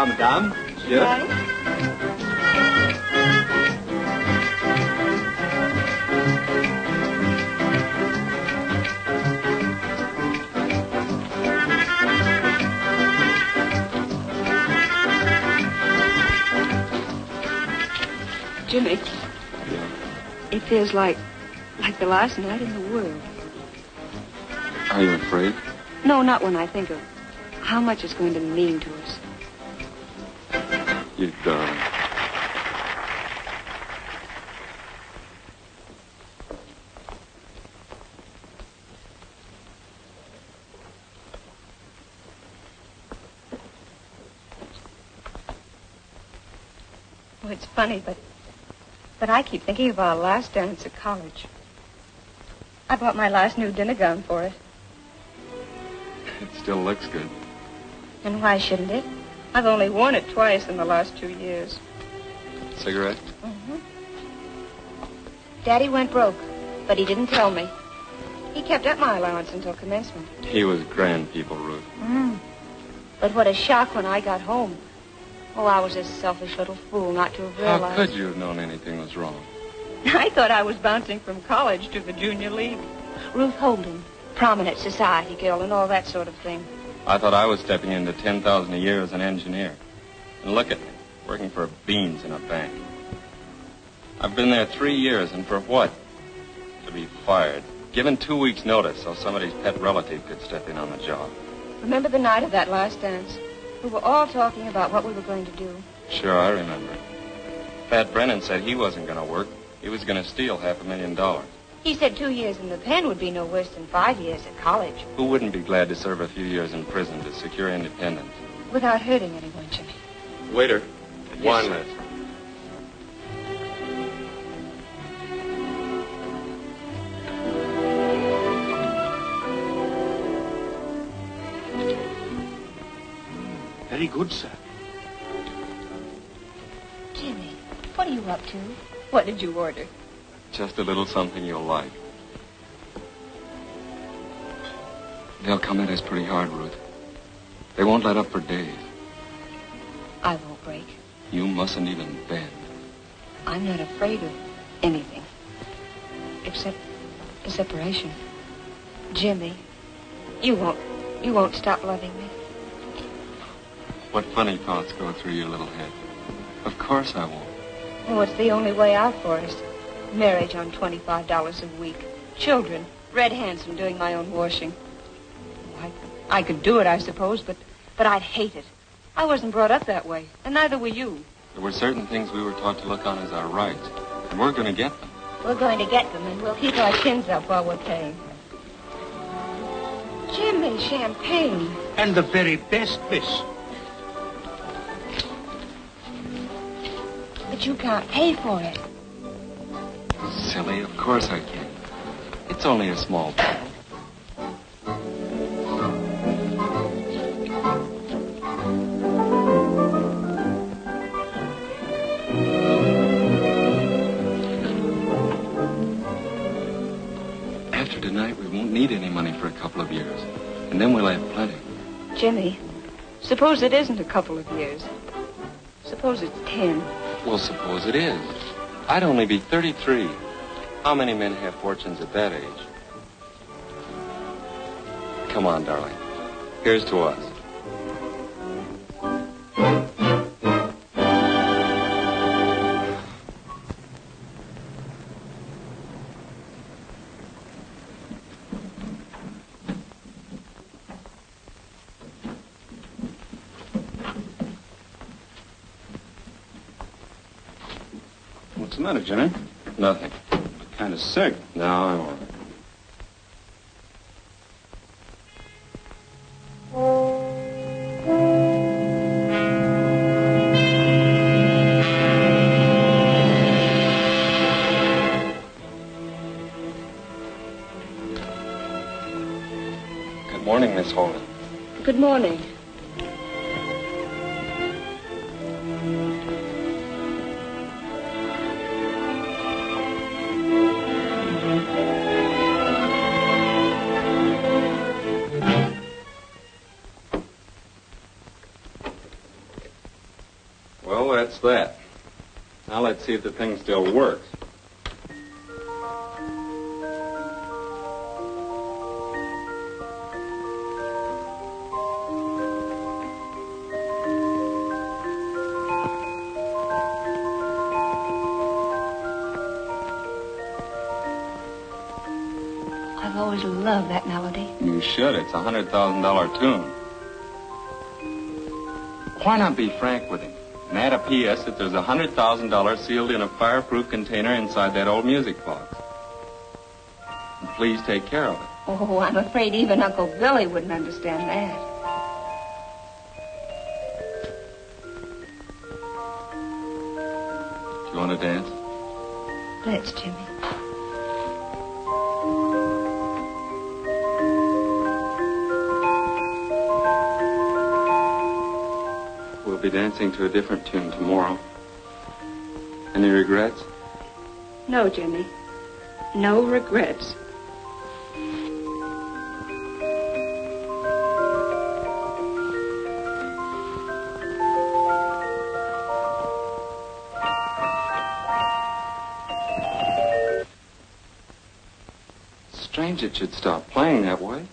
revoir, madame. Monsieur. Right. Jimmy, it feels like the last night in the world. Are you afraid? No, not when I think of how much it's going to mean to us. You darling. Oh, it's funny, but I keep thinking of our last dance at college. I bought my last new dinner gown for it. It still looks good. And why shouldn't it? I've only worn it twice in the last 2 years. Cigarette? Mm-hmm. Daddy went broke, but he didn't tell me. He kept up my allowance until commencement. He was grand people, Ruth. But what a shock when I got home. Oh, I was a selfish little fool not to have realized. How could you have known anything was wrong? I thought I was bouncing from college to the junior league. Ruth Holden, prominent society girl and all that sort of thing. I thought I was stepping into $10,000 a year as an engineer. And look at me, working for beans in a bank. I've been there 3 years, and for what? To be fired. Given 2 weeks' notice so somebody's pet relative could step in on the job. Remember the night of that last dance? We were all talking about what we were going to do. Sure, I remember. Pat Brennan said he wasn't going to work. He was going to steal $500,000. He said 2 years in the pen would be no worse than 5 years at college. Who wouldn't be glad to serve a few years in prison to secure independence? Without hurting anyone, Jimmy. Waiter, wine sir. list. Very good, sir. Jimmy, what are you up to? What did you order? Just a little something you'll like. They'll come at us pretty hard, Ruth. They won't let up for days. I won't break. You mustn't even bend. I'm not afraid of anything. Except the separation. Jimmy, you won't stop loving me. What funny thoughts go through your little head. Of course I won't. Oh, it's the only way out for us. Marriage on $25 a week. Children. Red Hanson doing my own washing. Oh, I could do it, I suppose, but I'd hate it. I wasn't brought up that way, and neither were you. There were certain things we were taught to look on as our rights, and we're going to get them. We're going to get them, and we'll keep our chins up while we're paying. Jimmy, champagne. And the very best, miss. But you can't pay for it. Silly, of course I can. It's only a small bottle. After tonight, we won't need any money for a couple of years. And then we'll have plenty. Jimmy, suppose it isn't a couple of years. Suppose it's 10. Well, suppose it is. I'd only be 33. How many men have fortunes at that age? Come on, darling. Here's to us. What's the matter, Jimmy? Nothing. Kind of sick. No, I'm all right. Good morning, Miss Holden. Good morning. that. Now let's see if the thing still works. I've always loved that melody. You should. It's a $100,000 tune. Why not be frank with him and add a P.S. that there's $100,000 sealed in a fireproof container inside that old music box? And please take care of it. Oh, I'm afraid even Uncle Billy wouldn't understand that. Do you want to dance? Let's, Jimmy. We'll be dancing to a different tune tomorrow. Any regrets? No, Jimmy. No regrets. Strange it should stop playing that way.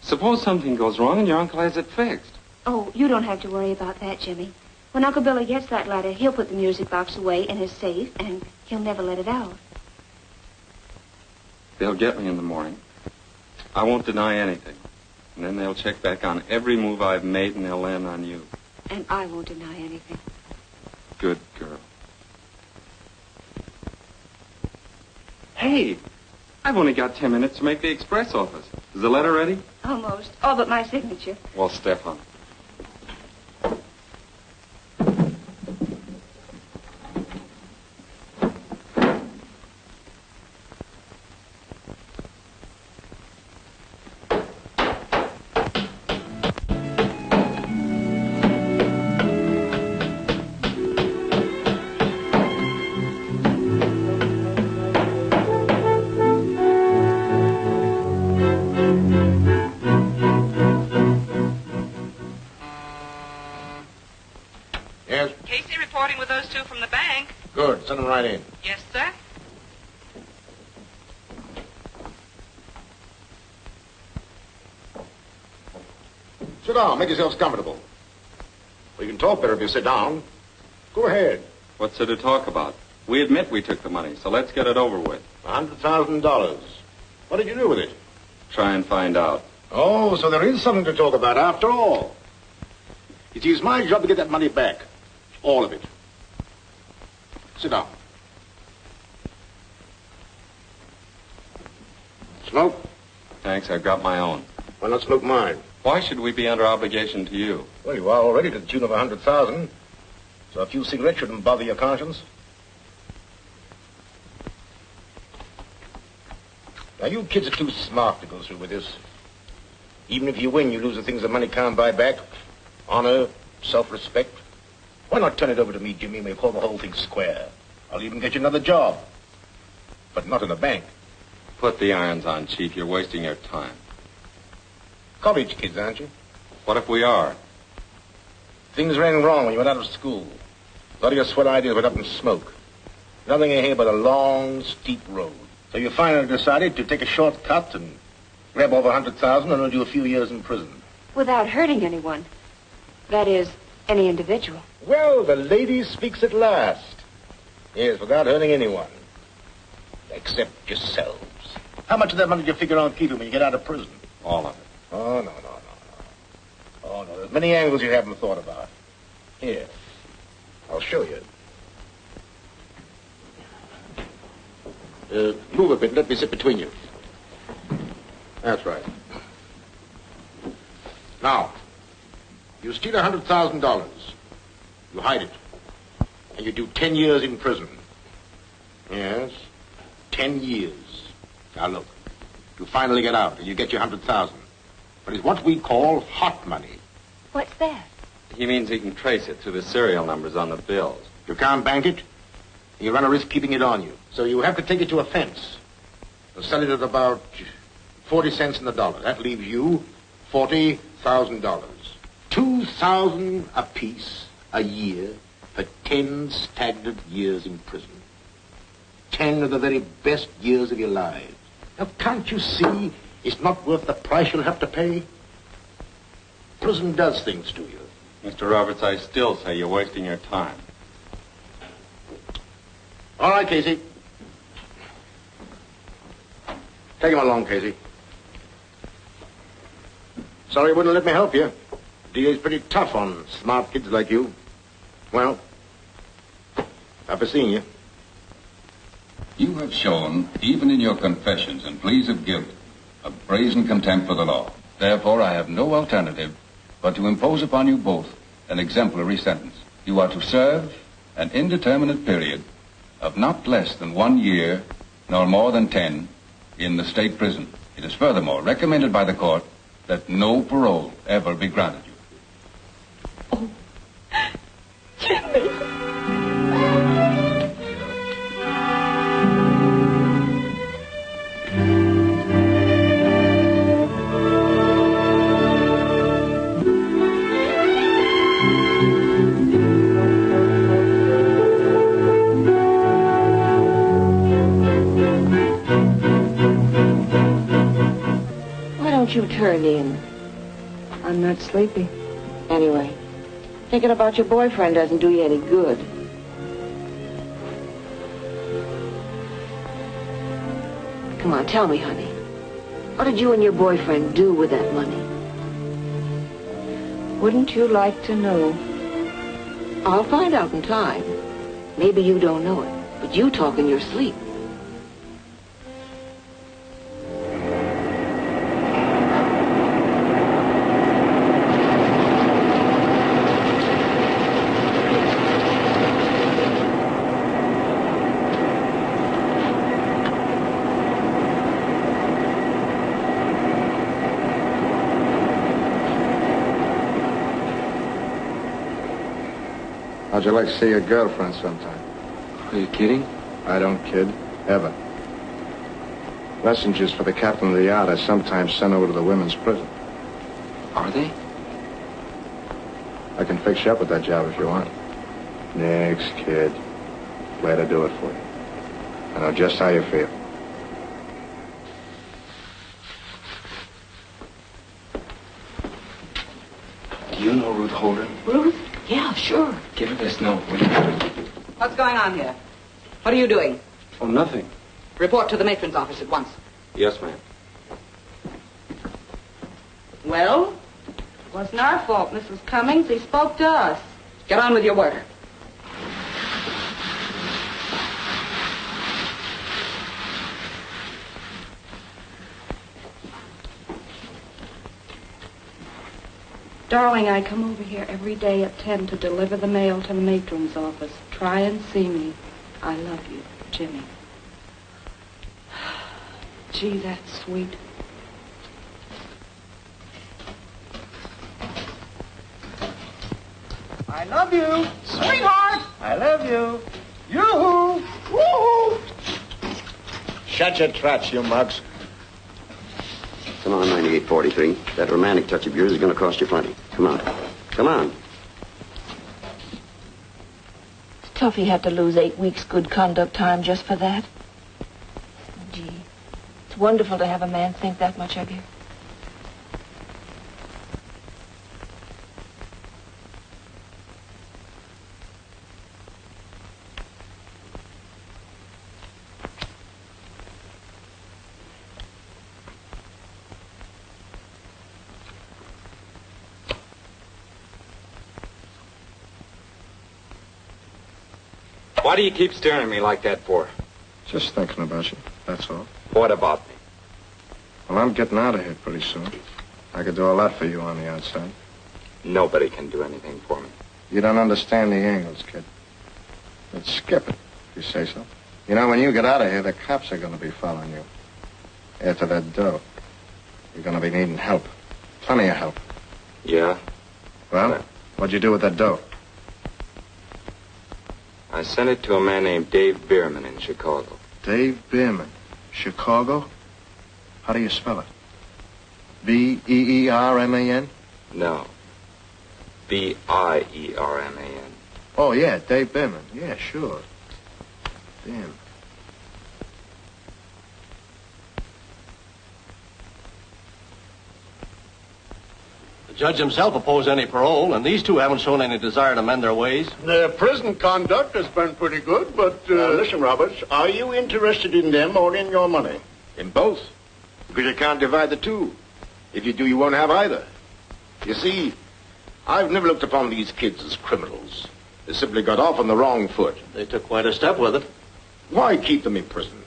Suppose something goes wrong and your uncle has it fixed. Oh, you don't have to worry about that, Jimmy. When Uncle Billy gets that letter, he'll put the music box away in his safe, and he'll never let it out. They'll get me in the morning. I won't deny anything. And then they'll check back on every move I've made, and they'll land on you. And I won't deny anything. Good girl. Hey, I've only got 10 minutes to make the express office. Is the letter ready? Almost. All but my signature. Well, Stefan. Good. Send them right in. Yes, sir. Sit down. Make yourselves comfortable. Well, you can talk better if you sit down. Go ahead. What's there to talk about? We admit we took the money, so let's get it over with. $100,000. What did you do with it? Try and find out. Oh, so there is something to talk about after all. You see, it's my job to get that money back. All of it. Sit down. Smoke? Thanks, I've got my own. Why not smoke mine? Why should we be under obligation to you? Well, you are already to the tune of $100,000. So a few cigarettes shouldn't bother your conscience. Now, you kids are too smart to go through with this. Even if you win, you lose the things that money can't buy back. Honor, self-respect. Why not turn it over to me, Jimmy, and we'll call the whole thing square? I'll even get you another job. But not in a bank. Put the irons on, Chief. You're wasting your time. College kids, aren't you? What if we are? Things ran wrong when you went out of school. A lot of your swell ideas went up in smoke. Nothing ahead but a long, steep road. So you finally decided to take a shortcut and grab over $100,000 and do a few years in prison. Without hurting anyone. That is, any individual. Well, the lady speaks at last. Yes, without hurting anyone. Except yourselves. How much of that money do you figure on keeping when you get out of prison? All of it. Oh, no. Oh, no, there's many angles you haven't thought about. Here, I'll show you. Move a bit. Let me sit between you. That's right. Now, you steal $100,000. You hide it. And you do 10 years in prison. Yes, 10 years. Now, look. You finally get out and you get your $100,000. But it's what we call hot money. What's that? He means he can trace it through the serial numbers on the bills. You can't bank it. You run a risk keeping it on you. So you have to take it to a fence. They'll sell it at about 40 cents in the dollar. That leaves you $40,000. $2,000 apiece a year for 10 stagnant years in prison. 10 of the very best years of your lives. Now, can't you see it's not worth the price you'll have to pay? Prison does things to you. Mr. Roberts, I still say you're wasting your time. All right, Casey. Take him along, Casey. Sorry you wouldn't let me help you. DA's pretty tough on smart kids like you. Well, I've seen you. You have shown, even in your confessions and pleas of guilt, a brazen contempt for the law. Therefore, I have no alternative but to impose upon you both an exemplary sentence. You are to serve an indeterminate period of not less than 1 year, nor more than 10, in the state prison. It is furthermore recommended by the court that no parole ever be granted you. Oh, Jimmy. You turn in. I'm not sleepy. Anyway, thinking about your boyfriend doesn't do you any good. Come on, tell me, honey. What did you and your boyfriend do with that money? Wouldn't you like to know? I'll find out in time. Maybe you don't know it, but you talk in your sleep. How'd you like to see your girlfriend sometime? Are you kidding? I don't kid. Ever. Messengers for the captain of the yacht are sometimes sent over to the women's prison. Are they? I can fix you up with that job if you want. Next, kid. Glad to do it for you. I know just how you feel. Do you know Ruth Holden? Ruth? Yeah, sure. Give her this note, will you? What's going on here? What are you doing? Oh, nothing. Report to the matron's office at once. Yes, ma'am. Well? It wasn't our fault, Mrs. Cummings. He spoke to us. Get on with your work. Darling, I come over here every day at 10 to deliver the mail to the matron's office. Try and see me. I love you, Jimmy. Gee, that's sweet. I love you. Sweetheart. I love you. Yoo-hoo. Woo-hoo. Shut your traps, you mugs. Come on, 9843. That romantic touch of yours is going to cost you plenty. Come on. Come on. It's tough he had to lose 8 weeks good conduct time just for that. Gee, it's wonderful to have a man think that much of you. Why do you keep staring at me like that for? Just thinking about you, that's all. What about me? Well, I'm getting out of here pretty soon. I could do a lot for you on the outside. Nobody can do anything for me. You don't understand the angles, kid. Let's skip it, if you say so. You know, when you get out of here, the cops are going to be following you. After that dough. You're going to be needing help. Plenty of help. Yeah? Well, what'd you do with that dough? I sent it to a man named Dave Bierman in Chicago. Dave Bierman. Chicago? How do you spell it? B-E-E-R-M-A-N? No. B-I-E-R-M-A-N. Oh, yeah, Dave Behrman. Yeah, sure. Damn. The judge himself opposed any parole, and these two haven't shown any desire to mend their ways. Their prison conduct has been pretty good, but... listen, Roberts, are you interested in them or in your money? In both. Because you can't divide the two. If you do, you won't have either. You see, I've never looked upon these kids as criminals. They simply got off on the wrong foot. They took quite a step with it. Why keep them in prison?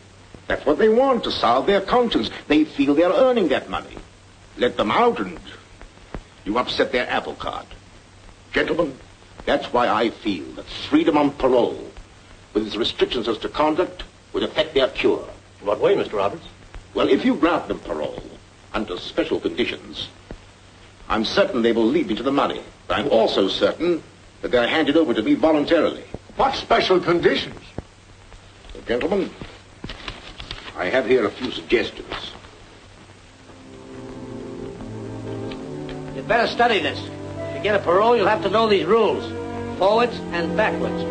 That's what they want, to salve their conscience. They feel they're earning that money. Let them out and you upset their apple cart. Gentlemen, that's why I feel that freedom on parole, with its restrictions as to conduct, would affect their cure. What way, Mr. Roberts? Well, if you grant them parole under special conditions, I'm certain they will lead me to the money. But I'm also certain that they're handed over to me voluntarily. What special conditions? Well, gentlemen, I have here a few suggestions. You'd better study this. If you get a parole, you'll have to know these rules. Forwards and backwards.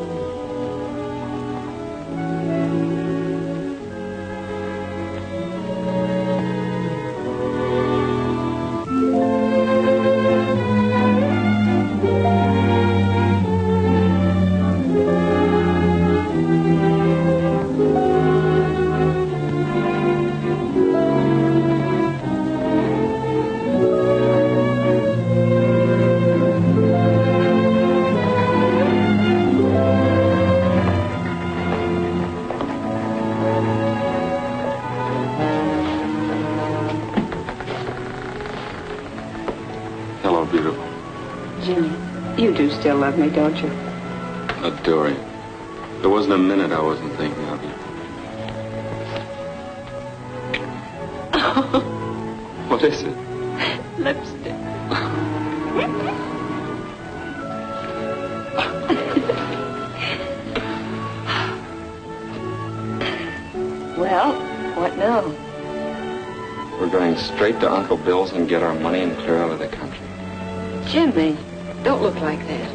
Still love me, don't you? Adore you. There wasn't a minute I wasn't thinking of you. What is it? Lipstick. Well, what now? We're going straight to Uncle Bill's and get our money and clear out of the country. Jimmy, don't look like that.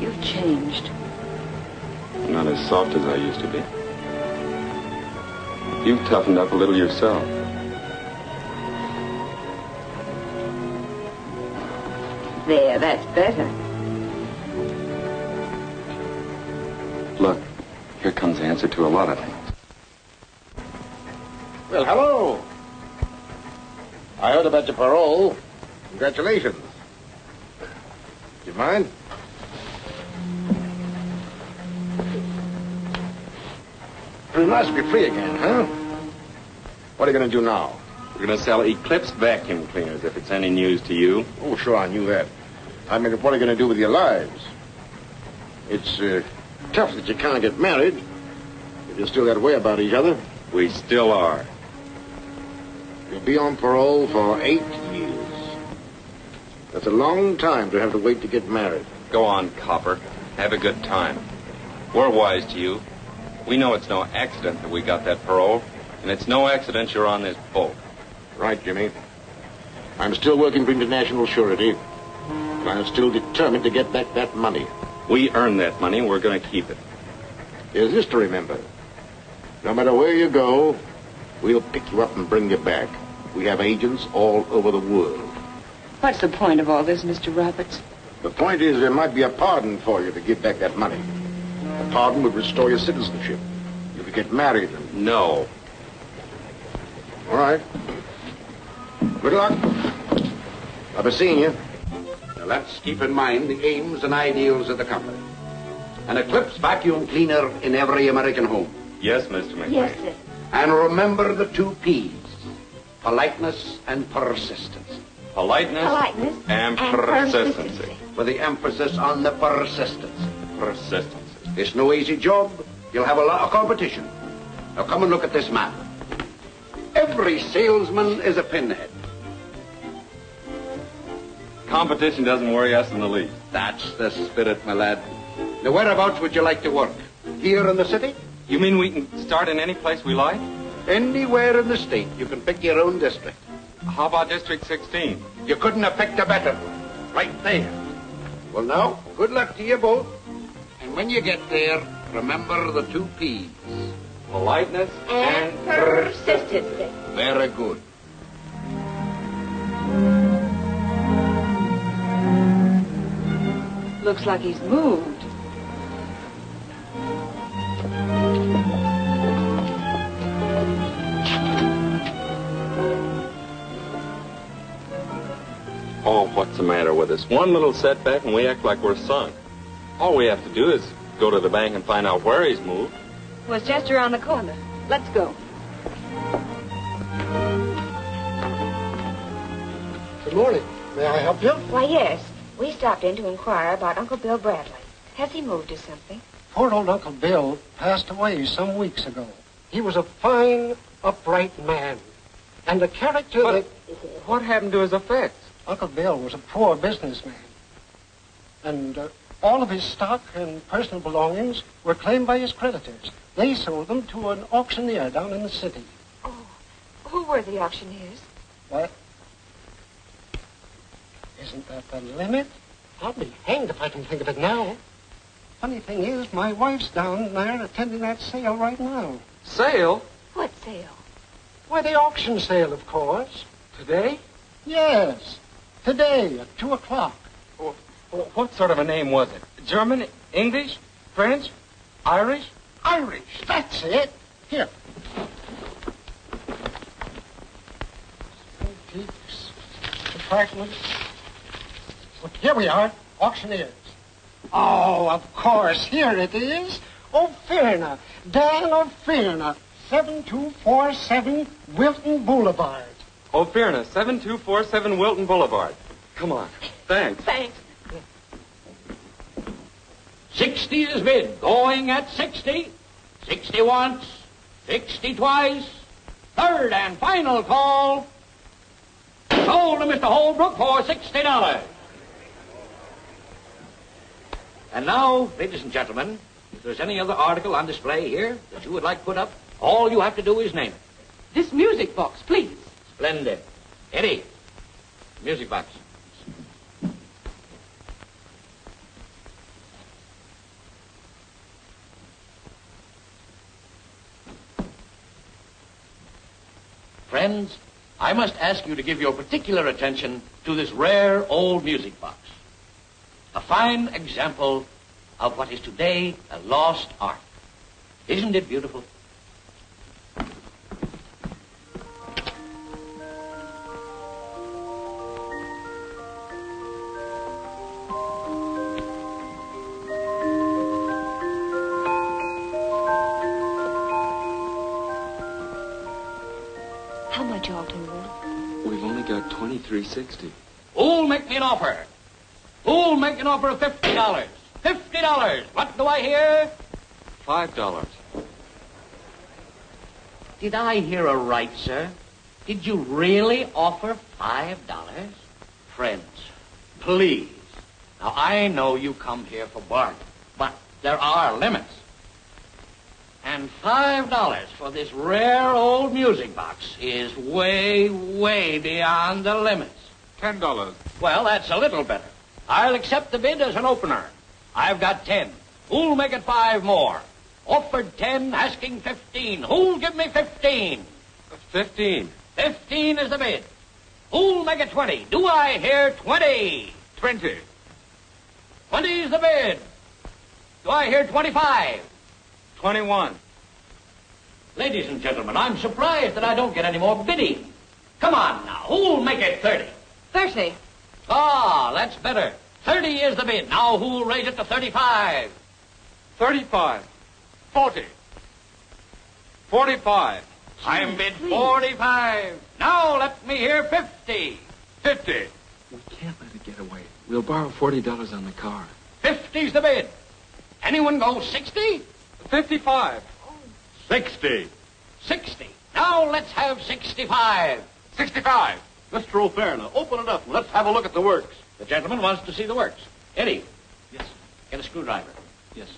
You've changed. I'm not as soft as I used to be. You've toughened up a little yourself. There, that's better. Look, here comes the answer to a lot of things. Well, hello. I heard about your parole. Congratulations. Do you mind? We must be free again, huh? What are you going to do now? We're going to sell Eclipse vacuum cleaners, if it's any news to you. Oh, sure, I knew that. I mean, what are you going to do with your lives? It's tough that you can't get married if you're still that way about each other. We still are. You'll be on parole for 8 years. That's a long time to have to wait to get married. Go on, Copper. Have a good time. We're wise to you. We know it's no accident that we got that parole, and it's no accident you're on this boat. Right, Jimmy. I'm still working for international surety, but I'm still determined to get back that money. We earned that money, and we're going to keep it. There's this to remember. No matter where you go, we'll pick you up and bring you back. We have agents all over the world. What's the point of all this, Mr. Roberts? The point is there might be a pardon for you to give back that money. The pardon would restore your citizenship. You could get married and... No. All right. Good luck. I'll be seeing you. Now let's keep in mind the aims and ideals of the company. An Eclipse vacuum cleaner in every American home. Yes, Mr. McLean. Yes, sir. And remember the 2 P's. Politeness and persistence. Politeness and persistency. With the emphasis on the persistence. Persistence. It's no easy job. You'll have a lot of competition. Now come and look at this map. Every salesman is a pinhead. Competition doesn't worry us in the least. That's the spirit, my lad. Now whereabouts would you like to work? Here in the city? You mean we can start in any place we like? Anywhere in the state. You can pick your own district. How about District 16? You couldn't have picked a better one. Right there. Well, now, good luck to you both. when you get there, remember the 2 P's. Politeness And persistency. Very good. Looks like he's moved. Oh, what's the matter with us? One little setback and we act like we're sunk. All we have to do is go to the bank and find out where he's moved. Well, it's just around the corner. Let's go. Good morning. May I help you? Why, yes. We stopped in to inquire about Uncle Bill Bradley. Has he moved or something? Poor old Uncle Bill passed away some weeks ago. He was a fine, upright man. And the character that... What happened to his effects? Uncle Bill was a poor businessman. And all of his stock and personal belongings were claimed by his creditors. They sold them to an auctioneer down in the city. Oh, who were the auctioneers? What? Isn't that the limit? I'll be hanged if I can think of it now. Funny thing is, my wife's down there attending that sale right now. Sale? What sale? Why, the auction sale, of course. Today? Yes. Today at 2 o'clock. Well, what sort of a name was it? German? English? French? Irish? Irish. That's it. Here. Antiques. Department. Well, here we are. Auctioneers. Oh, of course. Here it is. O'Fearna. Dan O'Fearna. 7247 Wilton Boulevard. O'Fearna, 7247 Wilton Boulevard. Come on. Thanks. Thanks. 60 is bid. Going at 60. 60 once. 60 twice. Third and final call. Sold to Mr. Holbrook for $60. And now, ladies and gentlemen, if there's any other article on display here that you would like put up, all you have to do is name it. This music box, please. Splendid. Eddie, music box. Friends, I must ask you to give your particular attention to this rare old music box. A fine example of what is today a lost art. Isn't it beautiful? How much all told? We've only got $23.60. Who'll make me an offer? Who'll make an offer of $50? $50. What do I hear? $5. Did I hear right, sir? Did you really offer $5? Friends, please. Now, I know you come here for bargain, but there are limits. And $5 for this rare old music box is way, way beyond the limits. $10. Well, that's a little better. I'll accept the bid as an opener. I've got 10. Who'll make it 5 more? Offered 10, asking 15. Who'll give me 15? 15. 15 is the bid. Who'll make it 20? Do I hear 20? 20. 20 is the bid. Do I hear 25? 21. Ladies and gentlemen, I'm surprised that I don't get any more bidding. Come on now, who'll make it 30? 30. Ah, that's better. 30 is the bid. Now who'll raise it to 35? 35. 40. 45. I'm bid 45. Now let me hear 50. 50. We can't let it get away. We'll borrow $40 on the car. 50's the bid. Anyone go 60? 55. 60. 60. Now let's have 65. 65. Mr. O'Fearna, open it up and let's have a look at the works. The gentleman wants to see the works. Eddie. Yes. Get a screwdriver. Yes.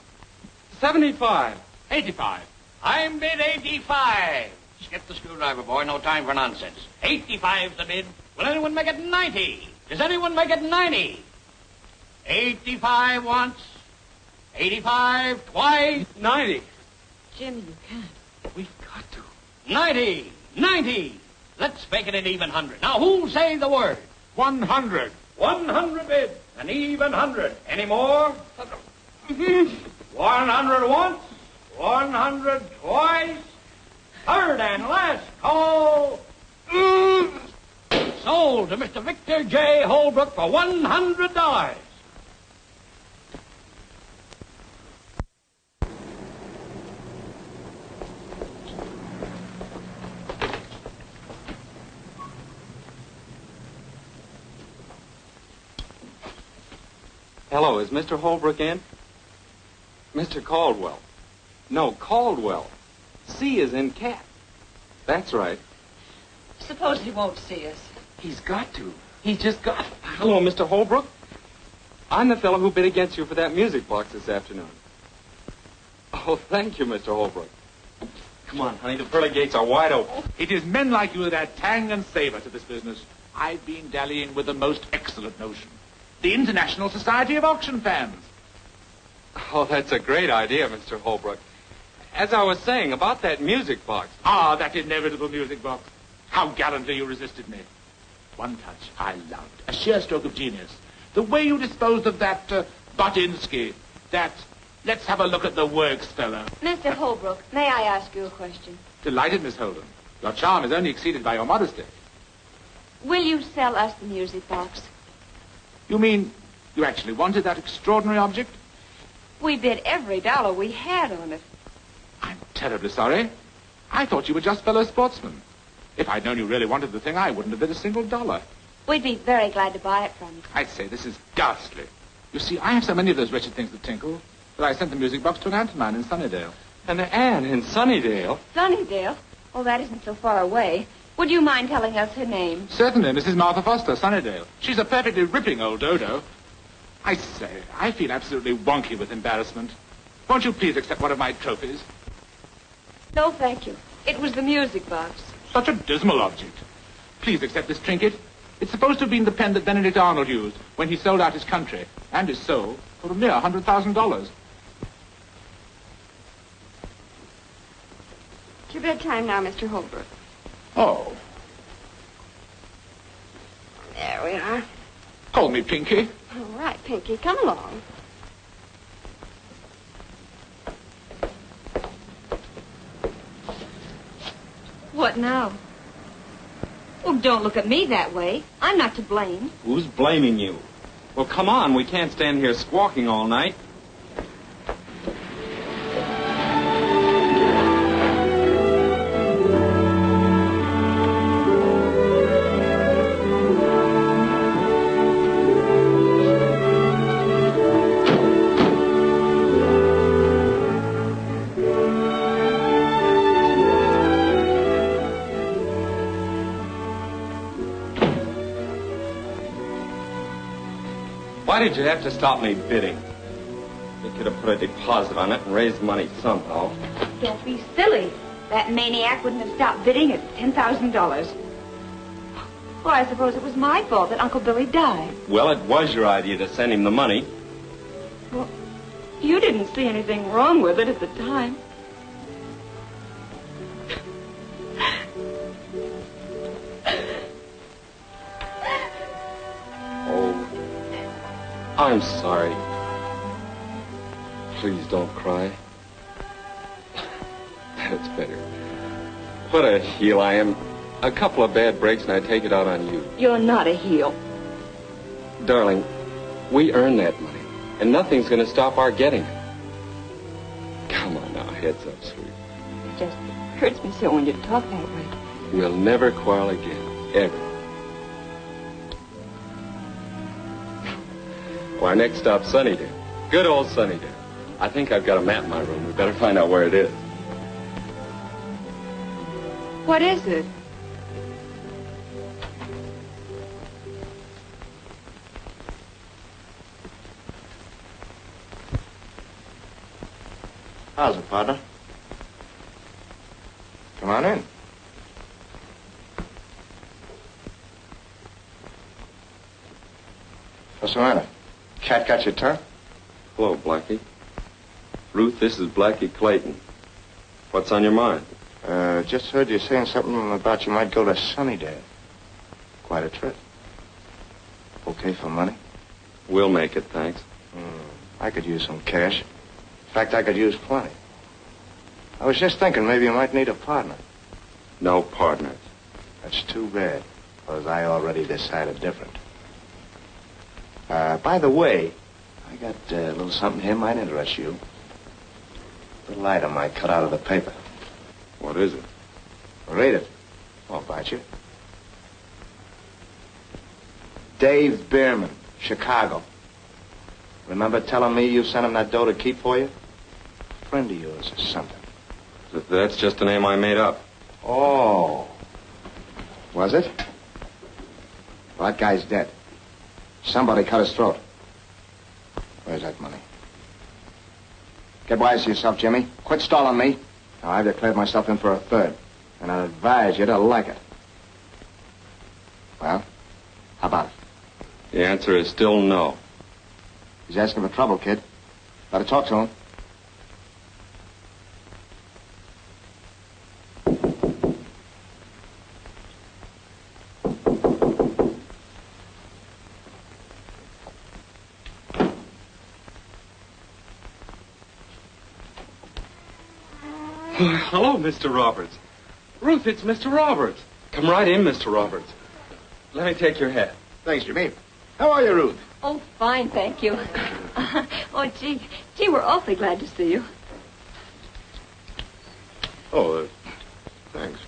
75. 85. I'm bid 85. Skip the screwdriver, boy. No time for nonsense. 85's the bid. Will anyone make it 90? Does anyone make it 90? 85 once. 85, twice. 90. Jimmy, you can't. We've got to. 90, 90. Let's make it an even 100. Now, who'll say the word? 100. 100 bid. An even 100. Any more? 100 once. 100 twice. Third and last call. Sold to Mr. Victor J. Holbrook for $100. Hello, is Mr. Holbrook in? Mr. Caldwell. No, Caldwell. C is in cat. That's right. Suppose he won't see us. He's got to. He's just got to. Hello, Mr. Holbrook. I'm the fellow who bid against you for that music box this afternoon. Oh, thank you, Mr. Holbrook. Come on, honey, the pearly gates are wide open. It is men like you that add tang and savor to this business. I've been dallying with the most excellent notion. The International Society of Auction Fans. Oh, that's a great idea, Mr. Holbrook. As I was saying about that music box. Ah, that inevitable music box. How gallantly you resisted me. One touch I loved. A sheer stroke of genius. The way you disposed of that Botinsky. That, let's have a look at the works, fellow. Mr. Holbrook, may I ask you a question? Delighted, Miss Holden. Your charm is only exceeded by your modesty. Will you sell us the music box? You mean you actually wanted that extraordinary object? We bid every dollar we had on it. I'm terribly sorry. I thought you were just fellow sportsmen. If I'd known you really wanted the thing, I wouldn't have bid a single dollar. We'd be very glad to buy it from you. I'd say this is ghastly. You see, I have so many of those wretched things that tinkle that I sent the music box to an aunt of mine in Sunnydale. An aunt in Sunnydale? Sunnydale? Oh, that isn't so far away. Would you mind telling us her name? Certainly, Mrs. Martha Foster, Sunnydale. She's a perfectly ripping old dodo. I say, I feel absolutely wonky with embarrassment. Won't you please accept one of my trophies? No, thank you. It was the music box. Such a dismal object. Please accept this trinket. It's supposed to have been the pen that Benedict Arnold used when he sold out his country and his soul for a mere $100,000. It's your bedtime now, Mr. Holbrook. Oh. There we are. Call me Pinky. All right, Pinky, come along. What now? Oh, don't look at me that way. I'm not to blame. Who's blaming you? Well, come on. We can't stand here squawking all night. Why did you have to stop me bidding? You could have put a deposit on it and raised money somehow. Don't be silly. That maniac wouldn't have stopped bidding at $10,000. Well, I suppose it was my fault that Uncle Billy died. Well, it was your idea to send him the money. Well, you didn't see anything wrong with it at the time. I'm sorry. Please don't cry. That's better. What a heel I am. A couple of bad breaks and I take it out on you. You're not a heel. Darling, we earn that money, and nothing's going to stop our getting it. Come on now, heads up, sweet. It just hurts me so when you talk that way. We'll never quarrel again, ever. Our next stop, Sunnydale. Good old Sunnydale. I think I've got a map in my room. We better find out where it is. What is it? How's it, partner? Come on in. What's the matter? Cat got your tongue? Hello, Blackie. Ruth, this is Blackie Clayton. What's on your mind? Just heard you saying something about you might go to Sunnydale. Quite a trip. Okay for money? We'll make it, thanks. I could use some cash. In fact, I could use plenty. I was just thinking maybe you might need a partner. No partners. That's too bad, because I already decided different. By the way, I got a little something here might interest you. A little item I cut out of the paper. What is it? Read it. Won't bite you. Dave Bierman, Chicago. Remember telling me you sent him that dough to keep for you? A friend of yours or something. That's just a name I made up. Oh. Was it? Well, that guy's dead. Somebody cut his throat. Where's that money? Get wise to yourself, Jimmy. Quit stalling me. Now, I've declared myself in for a third, and I advise you to like it. Well, how about it? The answer is still no. He's asking for trouble, kid. Better talk to him. Hello, Mr. Roberts. Ruth, it's Mr. Roberts. Come right in, Mr. Roberts. Let me take your hat. Thanks, Jimmy. How are you, Ruth? Oh, fine, thank you. Oh, gee, we're awfully glad to see you. Oh, thanks.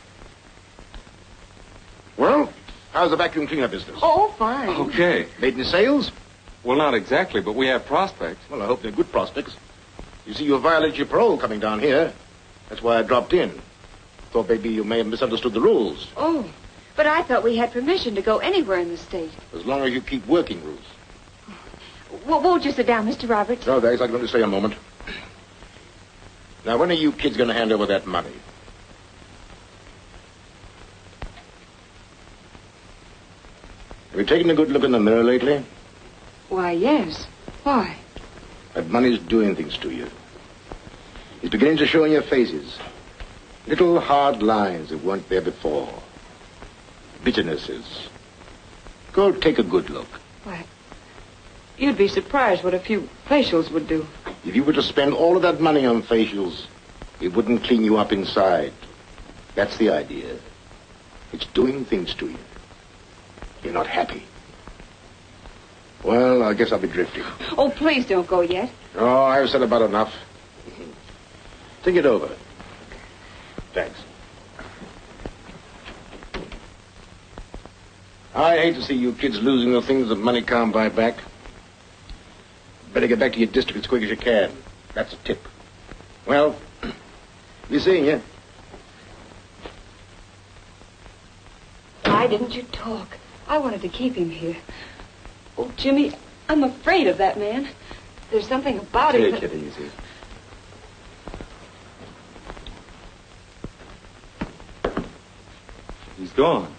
Well, how's the vacuum cleaner business? Oh, fine. Okay. Made any sales? Well, not exactly, but we have prospects. Well, I hope they're good prospects. You see, you violated your parole coming down here. That's why I dropped in. Thought maybe you may have misunderstood the rules. Oh, but I thought we had permission to go anywhere in the state. As long as you keep working, Ruth. Well, won't you sit down, Mr. Roberts? No, thanks. I'm going to stay a moment. Now, when are you kids going to hand over that money? Have you taken a good look in the mirror lately? Why, yes. Why? That money's doing things to you. It's beginning to show in your faces. Little hard lines that weren't there before. Bitternesses. Go take a good look. Why, you'd be surprised what a few facials would do. If you were to spend all of that money on facials, it wouldn't clean you up inside. That's the idea. It's doing things to you. You're not happy. Well, I guess I'll be drifting. Oh, please don't go yet. Oh, I've said about enough. Think it over. Thanks. I hate to see you kids losing the things that money can't buy back. Better get back to your district as quick as you can. That's a tip. Well, be seeing you. Why didn't you talk? I wanted to keep him here. Oh, Jimmy, I'm afraid of that man. There's something about him. Take it easy. He's gone.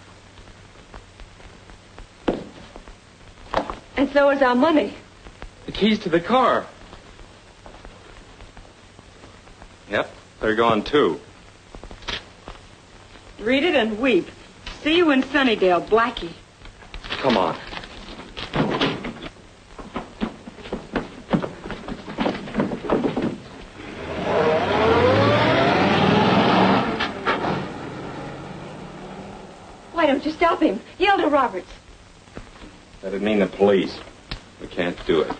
And so is our money. The keys to the car. Yep, they're gone too. Read it and weep. See you in Sunnydale, Blackie. Come on. Why don't you stop him? Yell to Roberts. That'd mean the police. We can't do it.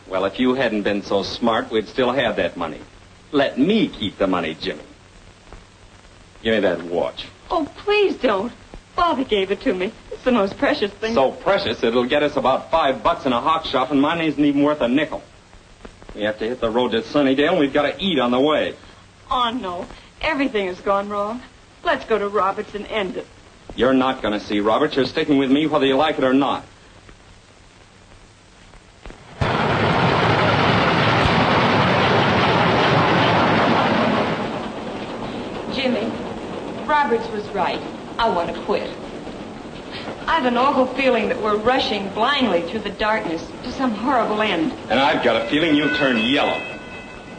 Well, if you hadn't been so smart, we'd still have that money. Let me keep the money, Jimmy. Give me that watch. Oh, please don't. Father gave it to me. It's the most precious thing. So precious, it'll get us about $5 in a hawk shop, and mine isn't even worth a nickel. We have to hit the road to Sunnydale, and we've got to eat on the way. Oh, no. Everything has gone wrong. Let's go to Roberts and end it. You're not going to see Roberts. You're sticking with me whether you like it or not. Jimmy, Roberts was right. I want to quit. have an awful feeling that we're rushing blindly through the darkness to some horrible end. And I've got a feeling you'll turn yellow.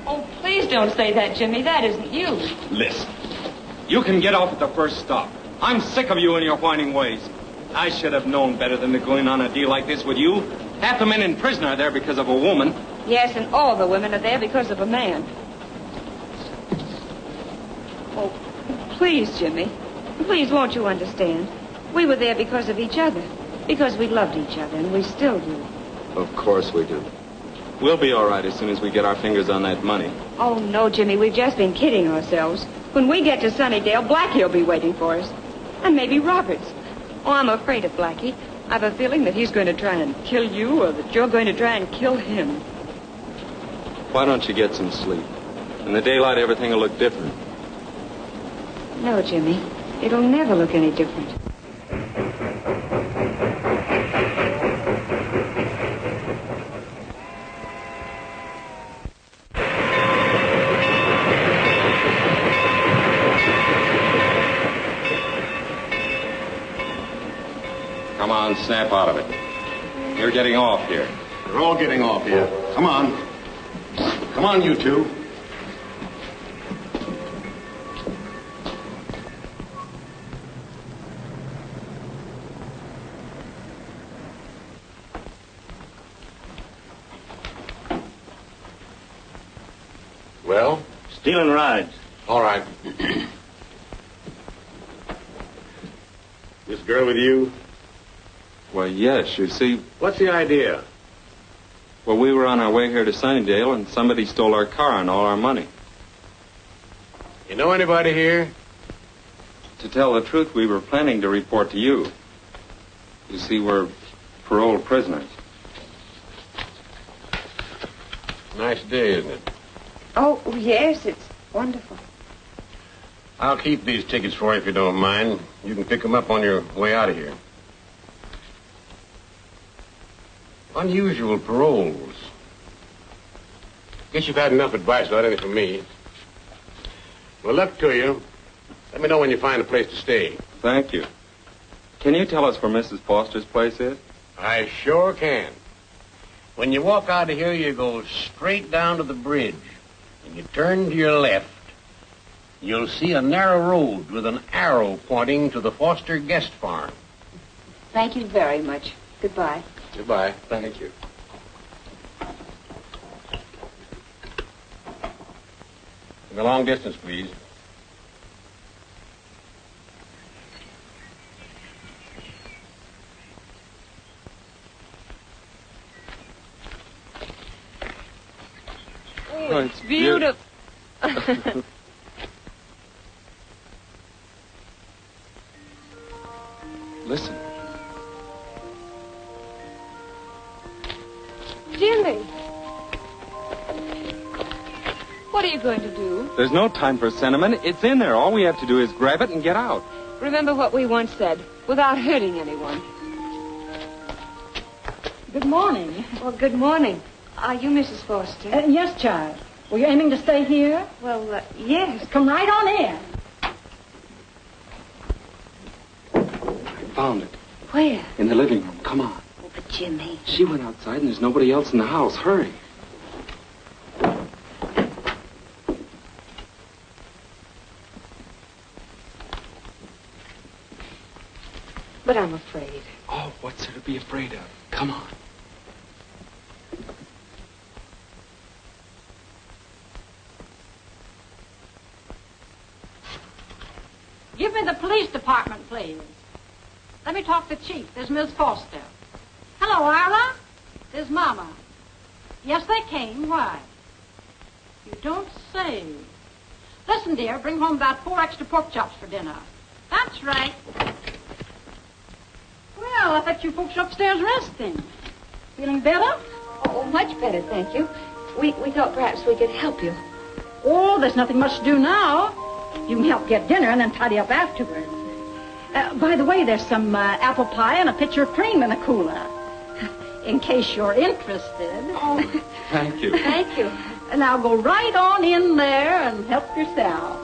Oh, please don't say that, Jimmy. That isn't you. Listen, you can get off at the first stop. I'm sick of you and your whining ways. I should have known better than to go in on a deal like this with you. Half the men in prison are there because of a woman. Yes, and all the women are there because of a man. Oh, please, Jimmy. Please, won't you understand? We were there because of each other. Because we loved each other, and we still do. Of course we do. We'll be all right as soon as we get our fingers on that money. Oh, no, Jimmy, we've just been kidding ourselves. When we get to Sunnydale, Blackie will be waiting for us. And maybe Roberts. Oh, I'm afraid of Blackie. I've a feeling that he's going to try and kill you, or that you're going to try and kill him. Why don't you get some sleep? In the daylight, everything will look different. No, Jimmy. It'll never look any different. Come on, snap out of it. You're getting off here. We're all getting off here. Come on. Come on, you two. Well? Stealing rides. All right. This girl with you? Well, yes, you see... What's the idea? Well, we were on our way here to Sunnydale, and somebody stole our car and all our money. You know anybody here? To tell the truth, we were planning to report to you. You see, we're paroled prisoners. Nice day, isn't it? Oh, yes, it's wonderful. I'll keep these tickets for you if you don't mind. You can pick them up on your way out of here. Unusual paroles. Guess you've had enough advice without any from me. Well, luck to you. Let me know when you find a place to stay. Thank you. Can you tell us where Mrs. Foster's place is? I sure can. When you walk out of here, you go straight down to the bridge. And you turn to your left. You'll see a narrow road with an arrow pointing to the Foster guest farm. Thank you very much. Goodbye. Goodbye. Thank you. The long distance, please. Oh, it's beautiful. Listen. Jimmy. What are you going to do? There's no time for sentiment. It's in there. All we have to do is grab it and get out. Remember what we once said, without hurting anyone. Good morning. Well, good morning. Are you Mrs. Foster? Yes, child. Were you aiming to stay here? Well, yes. Come right on in. I found it. Where? In the living room. Come on. Oh, but Jimmy. She went outside and there's nobody else in the house. Hurry. But I'm afraid. Oh, what's there to be afraid of? Come on. Give me the police department, please. Let me talk to Chief. There's Miss Foster. Hello, Ira. There's Mama. Yes, they came. Why? You don't say. Listen, dear, bring home about 4 extra pork chops for dinner. That's right. Well, I thought you folks were upstairs resting. Feeling better? Oh, much better, thank you. We thought perhaps we could help you. Oh, there's nothing much to do now. You can help get dinner and then tidy up afterwards. By the way, there's some apple pie and a pitcher of cream in the cooler. In case you're interested. Oh, thank you. Thank you. Now go right on in there and help yourself.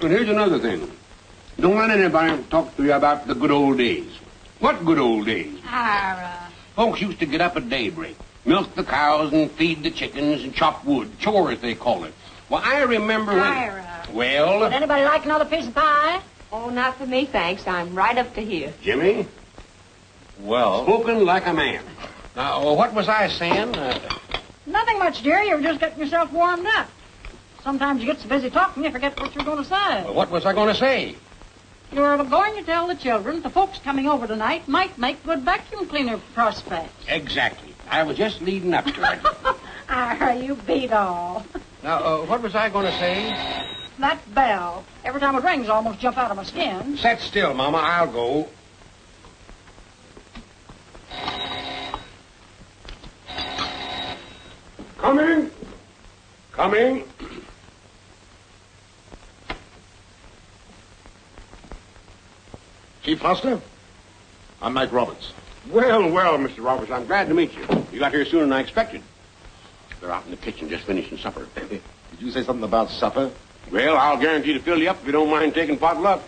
And here's another thing. Don't let anybody talk to you about the good old days. What good old days? Ira. Folks used to get up at daybreak, milk the cows and feed the chickens and chop wood, chores they call it. Well, I remember when... Ira. Well... Would anybody like another piece of pie? Oh, not for me, thanks. I'm right up to here. Jimmy? Well... Spoken like a man. Now, what was I saying? Nothing much, dear. You were just getting yourself warmed up. Sometimes you get so busy talking you forget what you're going to say. Well, what was I going to say? You were going to tell the children the folks coming over tonight might make good vacuum cleaner prospects. Exactly. I was just leading up to it. Ira, you beat all. Now, what was I going to say? That bell. Every time it rings, I almost jump out of my skin. Sit still, Mama. I'll go. Coming. Coming. Chief Foster? I'm Mike Roberts. Well, Mr. Roberts, I'm glad to meet you. You got here sooner than I expected. They're out in the kitchen just finishing supper. Did you say something about supper? Well, I'll guarantee to fill you up if you don't mind taking potluck.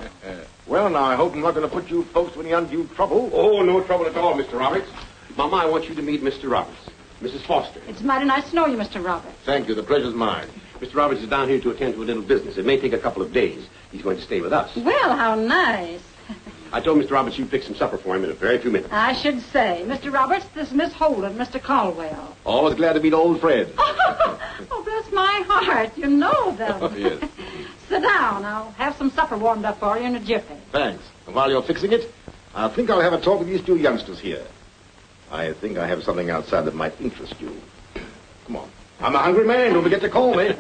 Well, now, I hope I'm not going to put you folks to any undue trouble. Oh, no trouble at all, Mr. Roberts. Mama, I want you to meet Mr. Roberts. Mrs. Foster. It's mighty nice to know you, Mr. Roberts. Thank you. The pleasure's mine. Mr. Roberts is down here to attend to a little business. It may take a couple of days. He's going to stay with us. Well, how nice. I told Mr. Roberts you'd pick some supper for him in a very few minutes. I should say. Mr. Roberts, this is Miss Holden, Mr. Caldwell. Always glad to meet old friends. Oh, bless my heart. You know them. Oh, yes. Sit down. I'll have some supper warmed up for you in a jiffy. Thanks. And while you're fixing it, I think I'll have a talk with these two youngsters here. I think I have something outside that might interest you. Come on. I'm a hungry man. Don't forget to call me.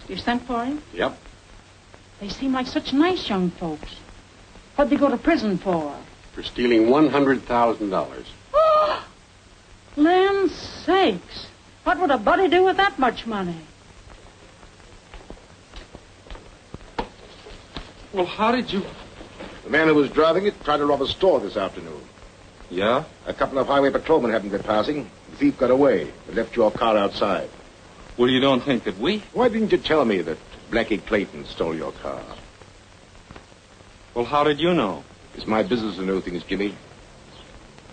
You sent for him? Yep. They seem like such nice young folks. What'd they go to prison for? For stealing $100,000. Oh, land's sakes. What would a buddy do with that much money? Well, how did you... The man who was driving it tried to rob a store this afternoon. Yeah? A couple of highway patrolmen happened to be passing. The thief got away and left your car outside. Well, you don't think that we... Why didn't you tell me that Blackie Clayton stole your car? Well, how did you know? It's my business to know things, Jimmy.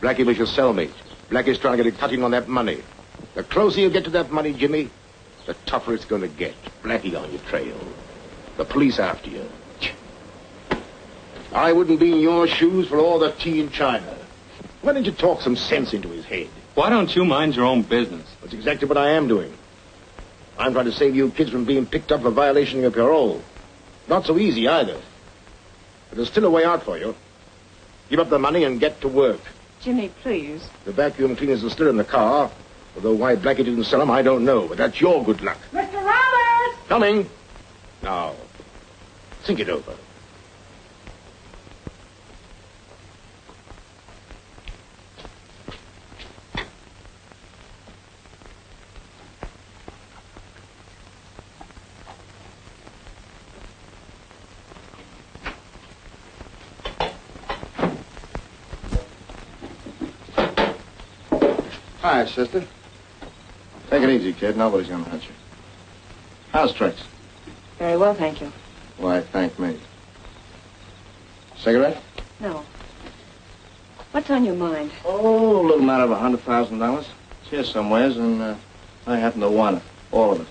Blackie was your cellmate. Blackie's trying to get a cutting on that money. The closer you get to that money, Jimmy, the tougher it's going to get. Blackie on your trail. The police after you. I wouldn't be in your shoes for all the tea in China. Why didn't you talk some sense into his head? Why don't you mind your own business? That's exactly what I am doing. I'm trying to save you kids from being picked up for violation of your parole. Not so easy, either. But there's still a way out for you. Give up the money and get to work. Jimmy, please. The vacuum cleaners are still in the car. Although why Blackie didn't sell them, I don't know. But that's your good luck. Mr. Roberts! Coming. Now, think it over. Hi, sister. Take it easy, kid. Nobody's gonna hurt you. How's tricks? Very well, thank you. Why, thank me. Cigarette? No. What's on your mind? Oh, a little matter of $100,000. It's here somewheres, and I happen to want it. All of it.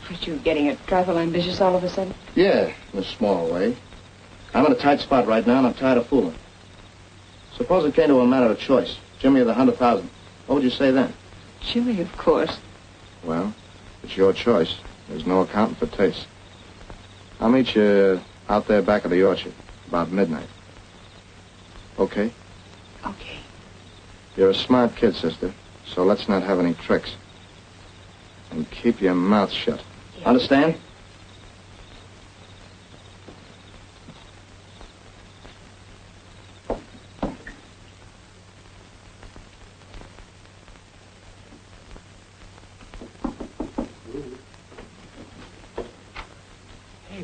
Aren't you getting a trifle ambitious all of a sudden? Yeah, in a small way. I'm in a tight spot right now, and I'm tired of fooling. Suppose it came to a matter of choice. Jimmy or the $100,000. What would you say then? Jimmy, of course. Well, it's your choice. There's no accounting for taste. I'll meet you out there back of the orchard, about midnight. Okay? Okay. You're a smart kid, sister, so let's not have any tricks. And keep your mouth shut. Yeah. Understand?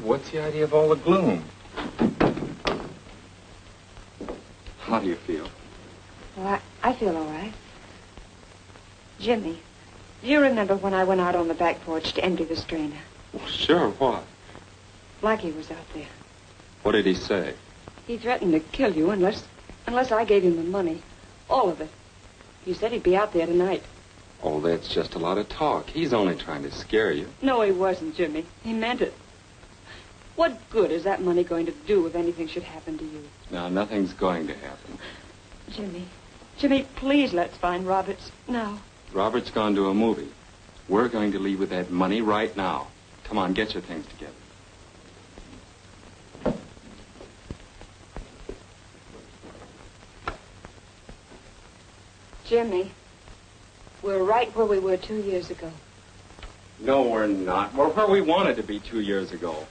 What's the idea of all the gloom? How do you feel? Well, I feel all right. Jimmy, do you remember when I went out on the back porch to empty the strainer? Well, sure, what? Blackie was out there. What did he say? He threatened to kill you unless I gave him the money. All of it. He said he'd be out there tonight. Oh, that's just a lot of talk. He's only trying to scare you. No, he wasn't, Jimmy. He meant it. What good is that money going to do if anything should happen to you? No, nothing's going to happen. Jimmy, please let's find Roberts now. Robert's gone to a movie. We're going to leave with that money right now. Come on, get your things together. Jimmy, we're right where we were 2 years ago. No, we're not. We're where we wanted to be 2 years ago.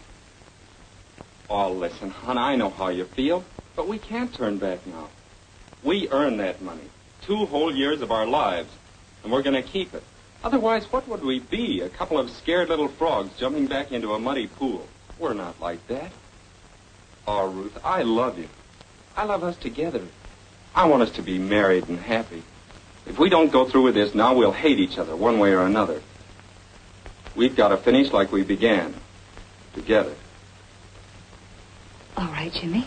Oh, listen, hon, I know how you feel, but we can't turn back now. We earned that money, 2 whole years of our lives, and we're going to keep it. Otherwise, what would we be? A couple of scared little frogs jumping back into a muddy pool. We're not like that. Oh, Ruth, I love you. I love us together. I want us to be married and happy. If we don't go through with this now, we'll hate each other one way or another. We've got to finish like we began, together. All right, Jimmy.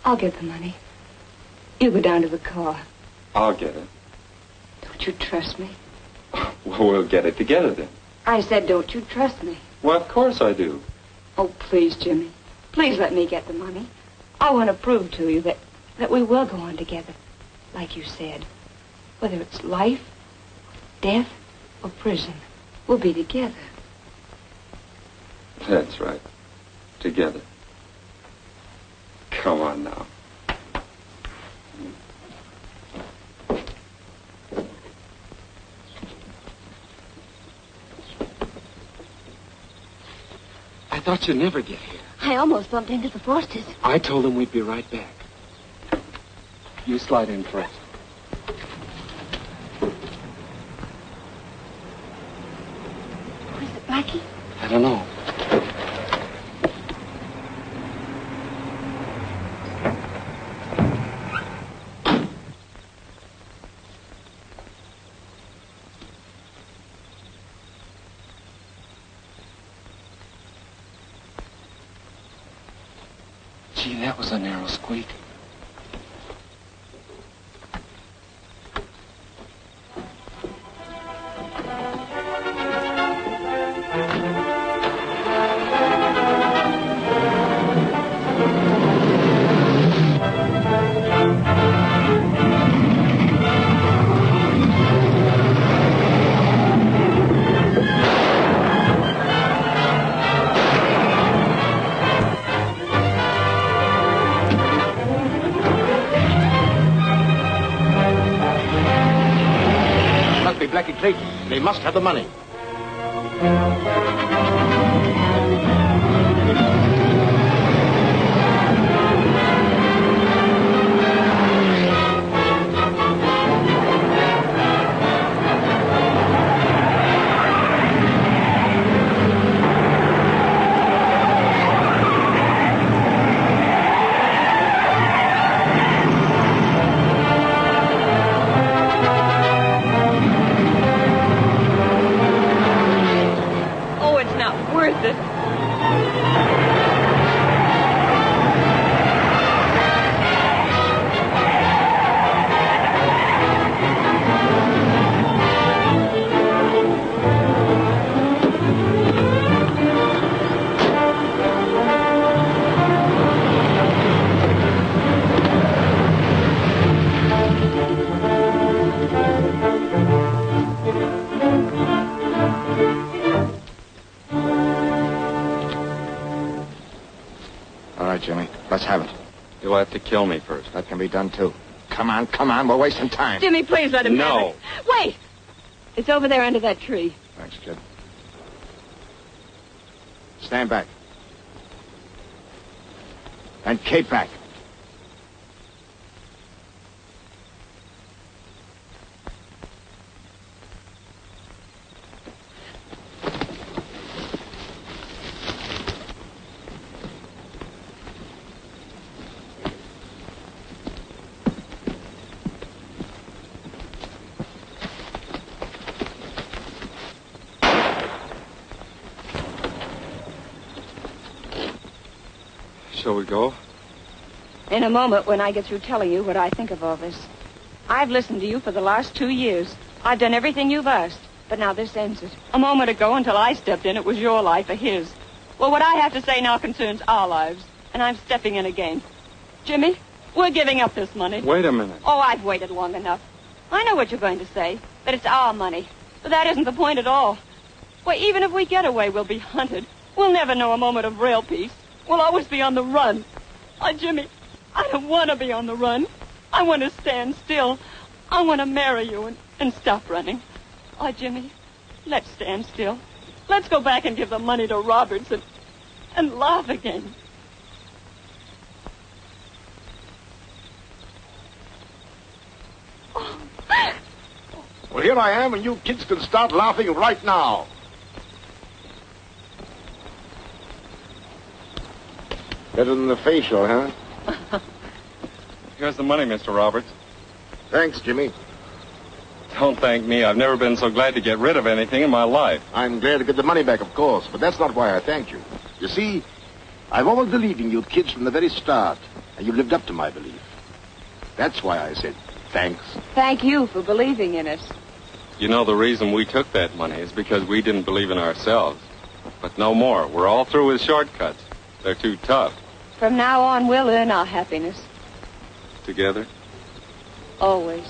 I'll get the money. You go down to the car. I'll get it. Don't you trust me? Well, we'll get it together then. I said, don't you trust me? Well, of course I do. Oh, please, Jimmy. Please let me get the money. I want to prove to you that we will go on together, like you said. Whether it's life, death, or prison, we'll be together. That's right. Together. Come on now. I thought you'd never get here. I almost bumped into the Forsters. I told them we'd be right back. You slide in first. Was it Blackie? I don't know. Gee, that was a narrow squeak. Blackie Clayton. They must have the money. Jimmy. Let's have it. You'll have to kill me first. That can be done, too. Come on. We're wasting time. Jimmy, please let him have No. it. Wait! It's over there under that tree. Thanks, kid. Stand back. And keep back. shall we go? In a moment, when I get through telling you what I think of all this. I've listened to you for the last 2 years. I've done everything you've asked. But now this ends it. A moment ago, until I stepped in, it was your life or his. Well, what I have to say now concerns our lives. And I'm stepping in again. Jimmy, we're giving up this money. Wait a minute. Oh, I've waited long enough. I know what you're going to say. That it's our money. But that isn't the point at all. Why, even if we get away, we'll be hunted. We'll never know a moment of real peace. We'll always be on the run. Oh, Jimmy, I don't want to be on the run. I want to stand still. I want to marry you and stop running. Oh, Jimmy, let's stand still. Let's go back and give the money to Roberts and laugh again. Well, here I am, and you kids can start laughing right now. Better than the facial, huh? Here's the money, Mr. Roberts. Thanks, Jimmy. Don't thank me. I've never been so glad to get rid of anything in my life. I'm glad to get the money back, of course, but that's not why I thanked you. You see, I've always believed in you kids from the very start, and you've lived up to my belief. That's why I said thanks. Thank you for believing in us. You know, the reason we took that money is because we didn't believe in ourselves. But no more. We're all through with shortcuts. They're too tough. From now on, we'll earn our happiness. Together? Always.